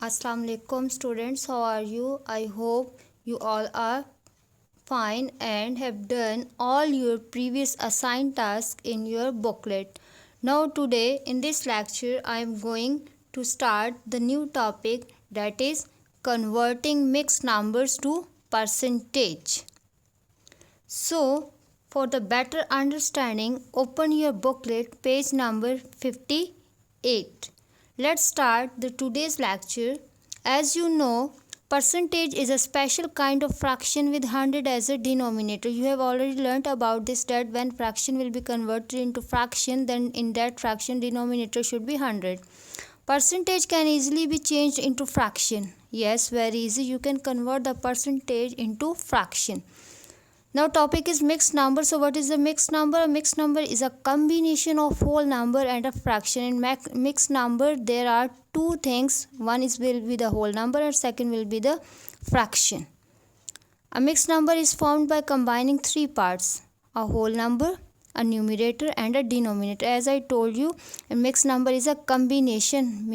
Assalamu alaikum students, how are you? I hope you all are fine and have done all your previous assigned tasks in your booklet. Now today in this lecture I am going to start the new topic, that is converting mixed numbers to percentage. So for the better understanding, open your booklet page number 58. Let's start the today's lecture. As you know, percentage is a special kind of fraction with 100 as a denominator. You have already learnt about this, that when fraction will be converted into fraction, then in that fraction denominator should be 100. Percentage can easily be changed into fraction. Yes, very easy. You can convert the percentage into fraction. Now topic is mixed number. So what is a mixed number? A mixed number is a combination of whole number and a fraction. In mixed number there are two things. One will be the whole number and second will be the fraction. A mixed number is formed by combining three parts: a whole number, a numerator and a denominator. As I told you, a mixed number is a combination,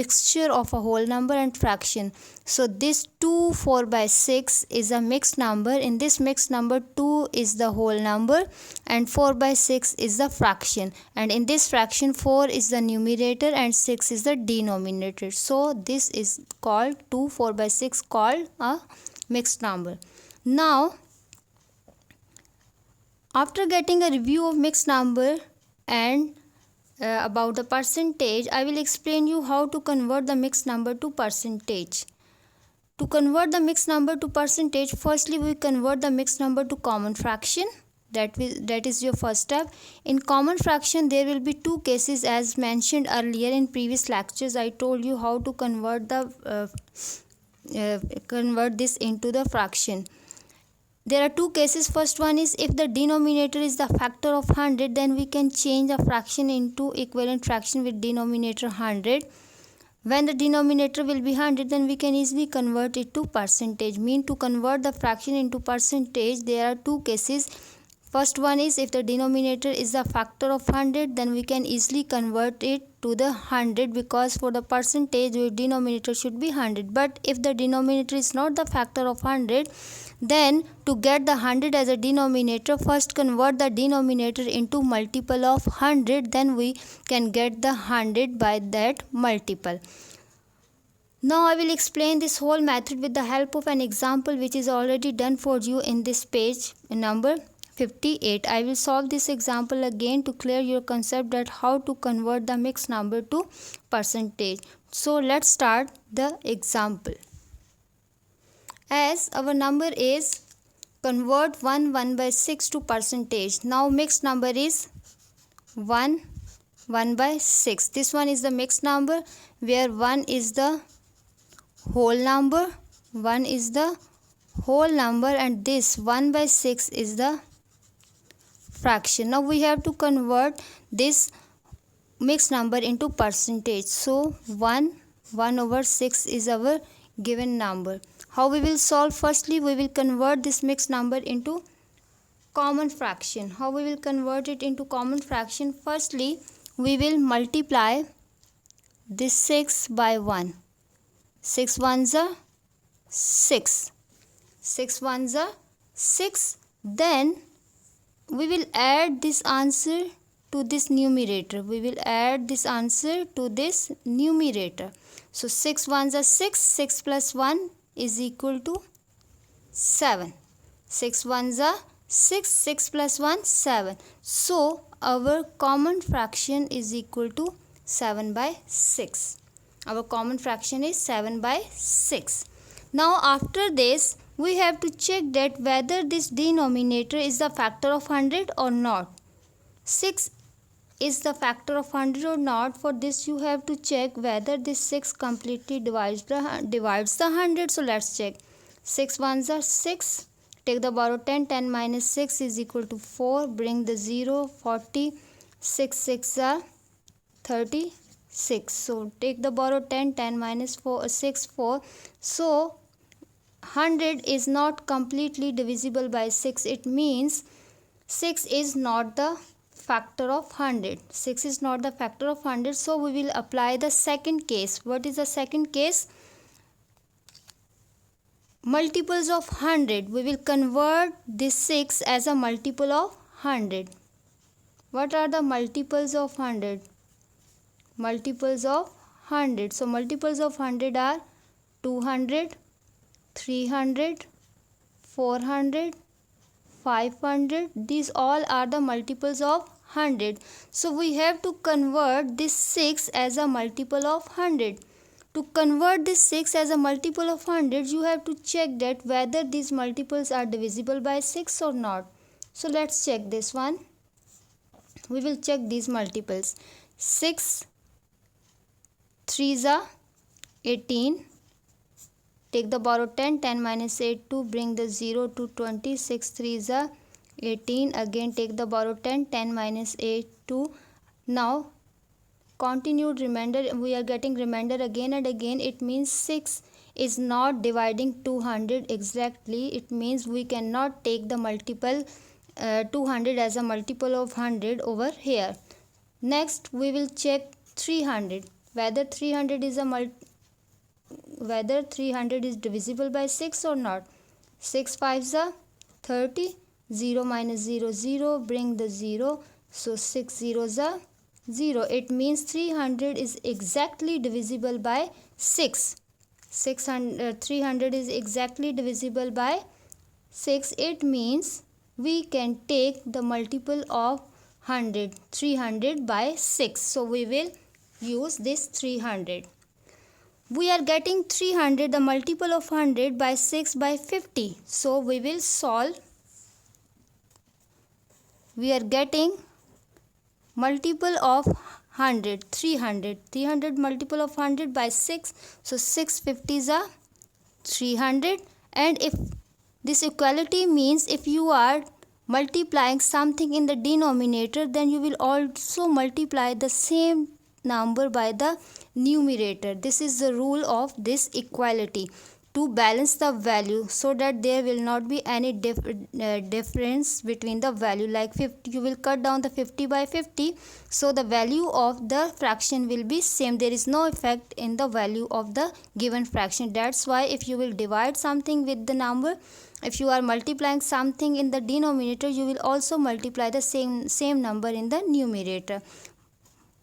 mixture of a whole number and fraction. So this 2 4 by 6 is a mixed number. In this mixed number, 2 is the whole number and 4 by 6 is the fraction, and in this fraction 4 is the numerator and 6 is the denominator. So this is called 2 4 by 6, called a mixed number. Now after getting a review of mixed number and about the percentage, I will explain you how to convert the mixed number to percentage. To convert the mixed number to percentage, firstly we convert the mixed number to common fraction. That is your first step. In common fraction there will be two cases, as mentioned earlier in previous lectures. I told you how to convert this into the fraction. There are two cases. First one is if the denominator is the factor of 100, then we can change a fraction into equivalent fraction with denominator 100. When the denominator will be 100, then we can easily convert it to percentage. To convert the fraction into percentage, there are two cases. First one is if the denominator is the factor of 100, then we can easily convert it to the 100, because for the percentage your denominator should be 100. But if the denominator is not the factor of 100, then to get the 100 as a denominator, first convert the denominator into multiple of 100, then we can get the 100 by that multiple. Now I will explain this whole method with the help of an example which is already done for you in this page number 58. I will solve this example again to clear your concept that how to convert the mixed number to percentage. So let's start the example. As our number is convert 1 by 6 to percentage. Now mixed number is 1 by 6. This one is the mixed number where 1 is the whole number, 1 is the whole number, and this 1 by 6 is the fraction. Now we have to convert this mixed number into percentage. So 1 over 6 is our given number. How we will solve? Firstly we will convert this mixed number into common fraction. How we will convert it into common fraction? Firstly we will multiply this 6 by 1. 6 ones are 6. 6 ones are 6. Then we will add this answer to this numerator. We will add this answer to this numerator. So 6 ones are 6. 6 plus 1 is equal to 7. 6 ones are 6. 6 plus 1, 7. So our common fraction is equal to 7 by 6. Our common fraction is 7 by 6. Now after this we have to check that whether this denominator is the factor of 100 or not. 6 is the factor of 100 or not. For this you have to check whether this 6 completely divides the 100. So let's check. 6 ones are 6. Take the borrow 10. 10 minus 6 is equal to 4. Bring the 0. 40. 6 6 are 36. So take the borrow 10. 10 minus 4 6 4. So 100 is not completely divisible by 6. It means 6 is not the factor of 100. 6 is not the factor of 100, so we will apply the second case. What is the second case? Multiples of 100. We will convert this 6 as a multiple of 100. What are the multiples of 100? Multiples of 100. So multiples of 100 are 200, 300, 400, 500. These all are the multiples of 100. So we have to convert this 6 as a multiple of 100. To convert this 6 as a multiple of 100, you have to check that whether these multiples are divisible by 6 or not. So let's check this one. We will check these multiples. 6 3s are 18. Take the borrowed 10. 10 minus 8, 2. Bring the 0 to 20. 6 3s are 18. Again take the borrowed 10. 10 minus 8, 2. Now continued remainder, we are getting remainder again and again. It means 6 is not dividing 200 exactly. It means we cannot take the multiple 200 as a multiple of 100 over here. Next we will check 300, whether 300 is divisible by 6 or not. 6 5s are 30. 0 minus 0 0. Bring the 0. So 6 zeros are 0. It means 300 is exactly divisible by 6. 300 is exactly divisible by 6. It means we can take the multiple of 300 by 6. So we will use this 300. We are getting 300, the multiple of 100 by 6 by 50. So we will solve. We are getting multiple of 100, 300. 300 multiple of 100 by 6. So 6 50s are 300. And if this equality means if you are multiplying something in the denominator, then you will also multiply the same number by the numerator. This is the rule of this equality, to balance the value so that there will not be any difference between the value. Like 50, you will cut down the 50 by 50, so the value of the fraction will be same. There is no effect in the value of the given fraction. That's why if you will divide something with the number, if you are multiplying something in the denominator, you will also multiply the same number in the numerator.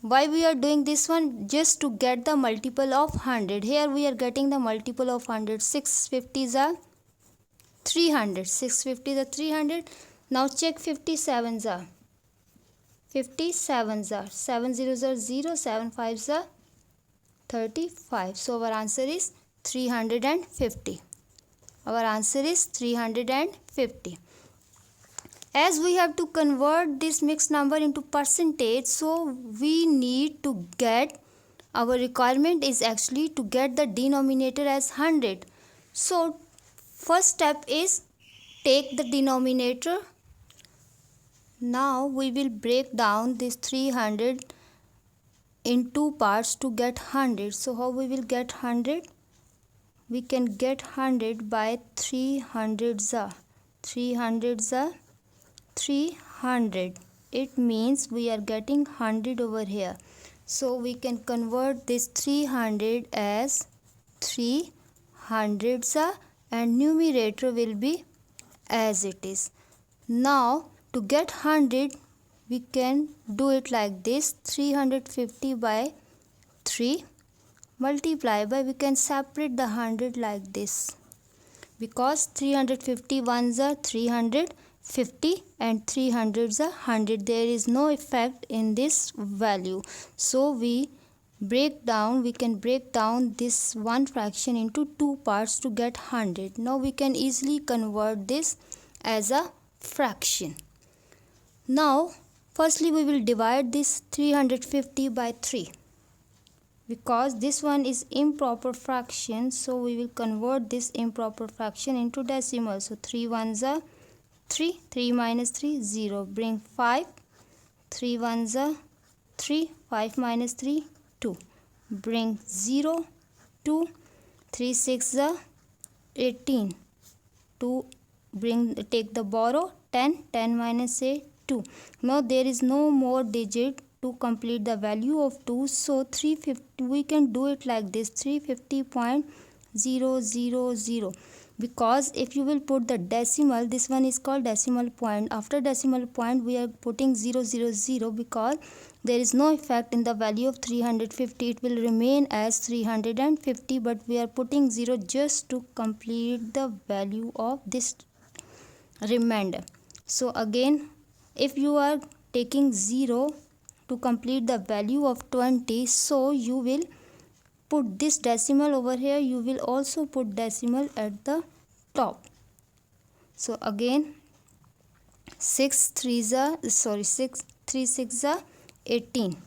Why we are doing this one? Just to get the multiple of 100. Here we are getting the multiple of 100. 6 50s are 300. 6 50s are 300. Now check 57s are. 57s are 7 zeros are 0. 7 5s are 35. So our answer is 350. Our answer is 350. As we have to convert this mixed number into percentage, so we need to get, our requirement is actually to get the denominator as 100. So first step is take the denominator. Now we will break down this 300 in two parts to get 100. So how we will get 100? We can get 100 by 300s. 300. It means we are getting 100 over here. So we can convert this 300 as 300s and numerator will be as it is. Now to get 100, we can do it like this. 350 by 3 multiply by, we can separate the 100 like this, because 350 ones are 350 and 300s are 100. There is no effect in this value. So we can break down this one fraction into two parts to get 100. Now we can easily convert this as a fraction. Now firstly we will divide this 350 by 3, because this one is improper fraction, so we will convert this improper fraction into decimal. So 3 ones are 3, 3 minus 3 0. Bring 5, 3 ones are 3, 5 minus 3 2. Bring 0, 2, 3 6 are 18. 2 take the borrow 10, 10 minus 8 2. Now there is no more digit to complete the value of 2, so 350, we can do it like this, 350.000, because if you will put the decimal, this one is called decimal point. After decimal point we are putting 000 because there is no effect in the value of 350, it will remain as 350, but we are putting 0 just to complete the value of this remainder. So again, if you are taking 0 to complete the value of 20, so you will put this decimal over here, you will also put decimal at the top. So again, 6 3s are 18,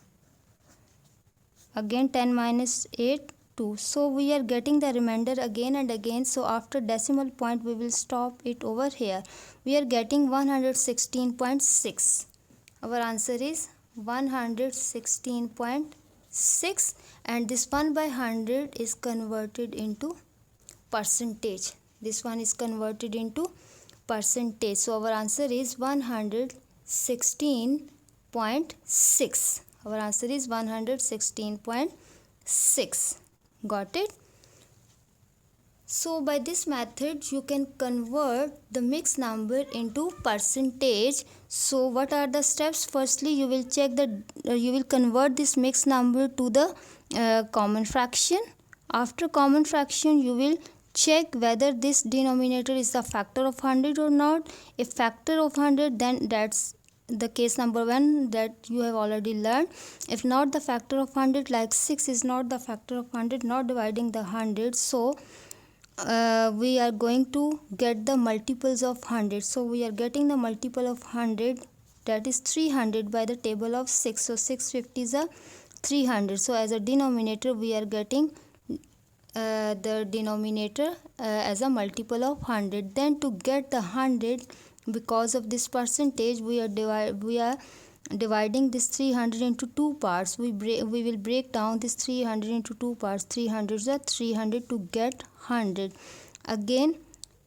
again 10 minus 8 2, so we are getting the remainder again and again. So after decimal point we will stop it over here. We are getting 116.6. our answer is 116.6, and this 1 by 100 is converted into percentage. This one is converted into percentage, so our answer is 116.6. our answer is 116.6. got it? So by this method you can convert the mixed number into percentage. So what are the steps? Firstly, you will check the you will convert this mixed number to the common fraction. After common fraction you will check whether this denominator is the factor of 100 or not. If factor of 100, then that's the case number 1 that you have already learned. If not the factor of 100, like 6 is not the factor of 100, not dividing the 100, so we are going to get the multiples of 100. So we are getting the multiple of 100, that is 300 by the table of 6. So 650 is a 300. So as a denominator we are getting the denominator as a multiple of 100. Then to get the 100, because of this percentage, we are dividing this 300 into two parts. We will break down this 300 into two parts. 300 is 300 to get 100. Again,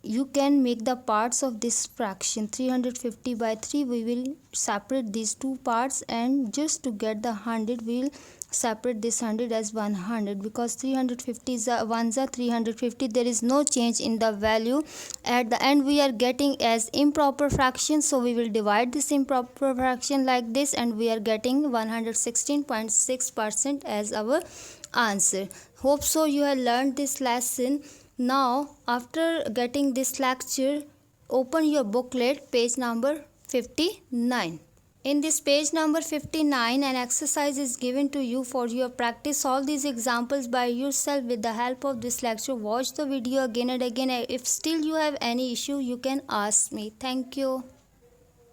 you can make the parts of this fraction. 350 by 3, we will separate these two parts, and just to get the 100 we will separate this 100 as 100, because 350 is ones are 350. There is no change in the value. At the end we are getting as improper fraction, so we will divide this improper fraction like this, and we are getting 116.6% as our answer. Hope so you have learned this lesson. Now after getting this lecture, open your booklet, page number 59. In this page number 59, an exercise is given to you for your practice. Solve these examples by yourself with the help of this lecture. Watch the video again and again. If still you have any issue, you can ask me. Thank you.